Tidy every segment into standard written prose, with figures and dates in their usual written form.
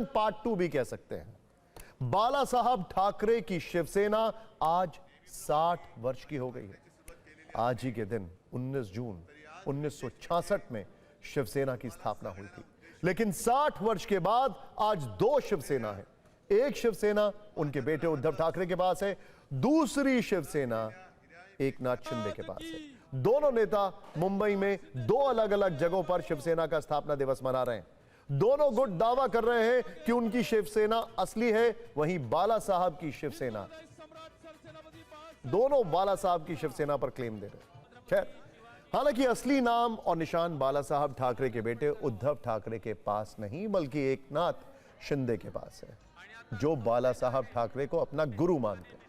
Part 2 भी कह सकते हैं। बाला साहब ठाकरे की शिवसेना आज 60 वर्ष की हो गई है। आज ही के दिन 19 जून 1966 में शिवसेना की स्थापना हुई थी, लेकिन 60 वर्ष के बाद आज दो शिवसेना है। एक शिवसेना उनके बेटे उद्धव ठाकरे के पास है, दूसरी शिवसेना एकनाथ शिंदे के पास है। दोनों नेता मुंबई में दो अलग अलग जगहों पर शिवसेना का स्थापना दिवस मना रहे हैं। दोनों गुट दावा कर रहे हैं कि उनकी शिवसेना असली है, वहीं बाला साहब की शिवसेना, दोनों बाला साहब की शिवसेना पर क्लेम दे रहे हैं। खैर, हालांकि असली नाम और निशान बाला साहब ठाकरे के बेटे उद्धव ठाकरे के पास नहीं, बल्कि एकनाथ शिंदे के पास है, जो बाला साहब ठाकरे को अपना गुरु मानते हैं।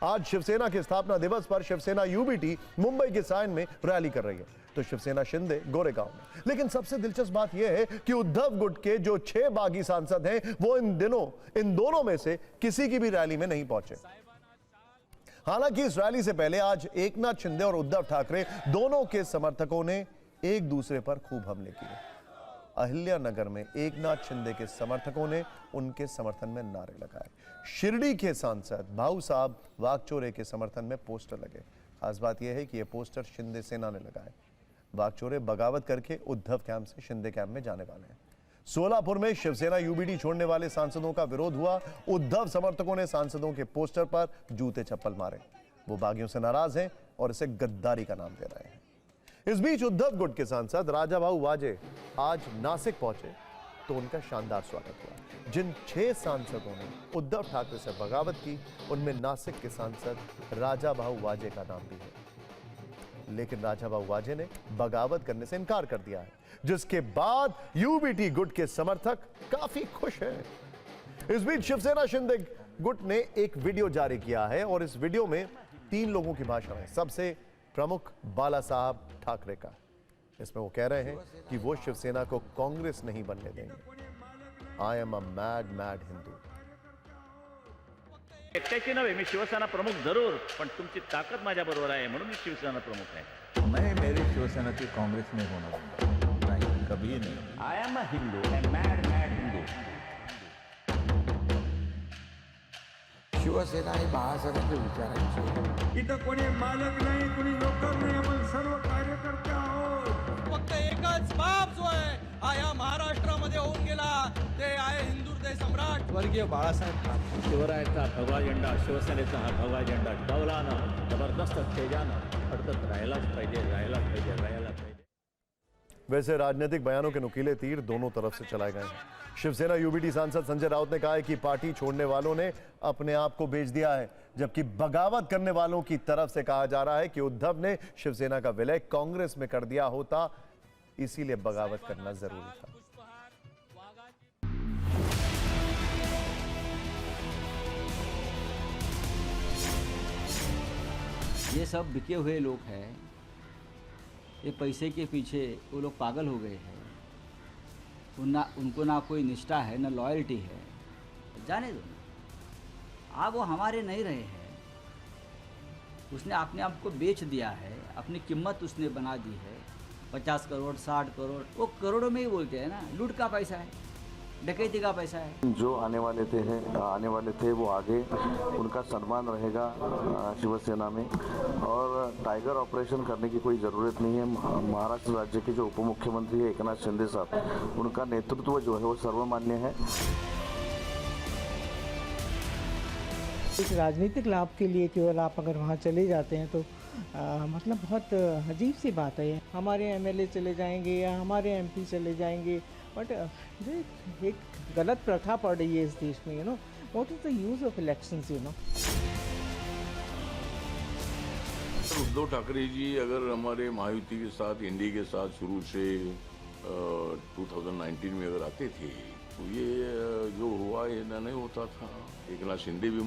आज शिवसेना के स्थापना दिवस पर शिवसेना यूबीटी मुंबई के सायन में रैली कर रही है, तो शिवसेना शिंदे गोरेगांव में। लेकिन सबसे दिलचस्प बात यह है कि उद्धव गुट के जो 6 बागी सांसद हैं, वो इन दिनों इन दोनों में से किसी की भी रैली में नहीं पहुंचे। हालांकि इस रैली से पहले आज एकनाथ शिंदे और उद्धव ठाकरे दोनों के समर्थकों ने एक दूसरे पर खूब हमले किए। अहिल्यानगर में एकनाथ शिंदे के समर्थकों ने उनके समर्थन में नारे लगाए। शिरडी के सांसद भाऊ साहब वागचौरे के समर्थन में पोस्टर लगे। खास बात यह है कि यह पोस्टर शिंदे सेना ने लगाए। वागचौरे बगावत करके उद्धव कैंप से शिंदे कैंप में जाने वाले हैं। सोलापुर में शिवसेना यूबीटी छोड़ने वाले सांसदों का विरोध हुआ। उद्धव समर्थकों ने सांसदों के पोस्टर पर जूते चप्पल मारे। वो बागियों से नाराज हैं और इसे गद्दारी का नाम दे रहे हैं। इस बीच उद्धव गुट के सांसद राजा भाऊ वाजे आज नासिक पहुंचे तो उनका शानदार स्वागत हुआ। जिन 6 सांसदों ने उद्धव ठाकरे से बगावत की, उनमें नासिक के सांसद राजा भाऊ वाजे का नाम भी है। लेकिन राजा भाऊ वाजे ने बगावत करने से इनकार कर दिया है, जिसके बाद यूबीटी गुट के समर्थक काफी खुश हैं। इस बीच शिवसेना शिंदे गुट ने एक वीडियो जारी किया है और इस वीडियो में 3 लोगों की भाषण है। सबसे प्रमुख बाला साहब ठाकरे का। इसमें वो कह रहे हैं कि वो शिवसेना को कांग्रेस नहीं बनने देंगे। I am a mad mad Hindu. एकट्याची नव्हे, मी शिवसेना प्रमुख जरूर, पण तुमची ताकद माझ्या बरोबर आहे म्हणून मी शिवसेना प्रमुख आहे। मैं मेरी शिवसेना की कांग्रेस में होना दूंगा, नहीं, कभी नहीं। I am a Hindu, a mad mad Hindu. Shiv Sena ही बाळासाहेबांचे विचारांची। इथं कोणी मालक नाही, कोणी नोकर नाही, आपण सर्व कार्यकर्ते आहोत। फक्त एकच बाप जो आहे या महाराष्ट्रामध्ये होऊन गेला, ते आहे हिंदुत्व सम्राट स्वर्गीय बाळासाहेब ठाकरे। शिवरायाचा भगवा झेंडा, शिवसेनेचा हा भगवा झेंडा डौलानं जबरदस्त तेजानं फडकत राहायलाच पाहिजे, राहायलाच पाहिजे, राहायलाच पाहिजे। वैसे राजनीतिक बयानों के नुकीले तीर दोनों तरफ से चलाए गए हैं। शिवसेना यूबीटी सांसद संजय राउत ने कहा है कि पार्टी छोड़ने वालों ने अपने आप को बेच दिया है, जबकि बगावत करने वालों की तरफ से कहा जा रहा है कि उद्धव ने शिवसेना का विलय कांग्रेस में कर दिया होता, इसीलिए बगावत करना जरूरी था। ये सब बिके हुए लोग हैं, ये पैसे के पीछे वो लोग पागल हो गए हैं। उनको ना कोई निष्ठा है, ना लॉयल्टी है। जाने दो ना, अब वो हमारे नहीं रहे हैं। उसने अपने आप को बेच दिया है, अपनी कीमत उसने बना दी है। 50 करोड़ 60 करोड़, वो करोड़ों में ही बोलते हैं ना। लूट का पैसा है, डकैती का पैसा है। जो आने वाले थे वो आगे, उनका सम्मान रहेगा शिवसेना में। और टाइगर ऑपरेशन करने की कोई ज़रूरत नहीं है। महाराष्ट्र राज्य के जो उप मुख्यमंत्री है एकनाथ शिंदे साहब, उनका नेतृत्व जो है वो सर्वमान्य है। एक राजनीतिक लाभ के लिए केवल आप अगर वहाँ चले जाते हैं तो मतलब बहुत अजीब सी बात है। हमारे एमएलए चले जाएंगे या हमारे एमपी चले जाएंगे, बट एक गलत प्रथा पड़ रही है इस देश में। What is the use of elections, Uddhav Thackeray ji अगर हमारे महायुति के साथ, एनडीए के साथ शुरू से 2019 में अगर आते थे तो ये जो हुआ ये नहीं होता था। एकनाथ शिंदे भी मत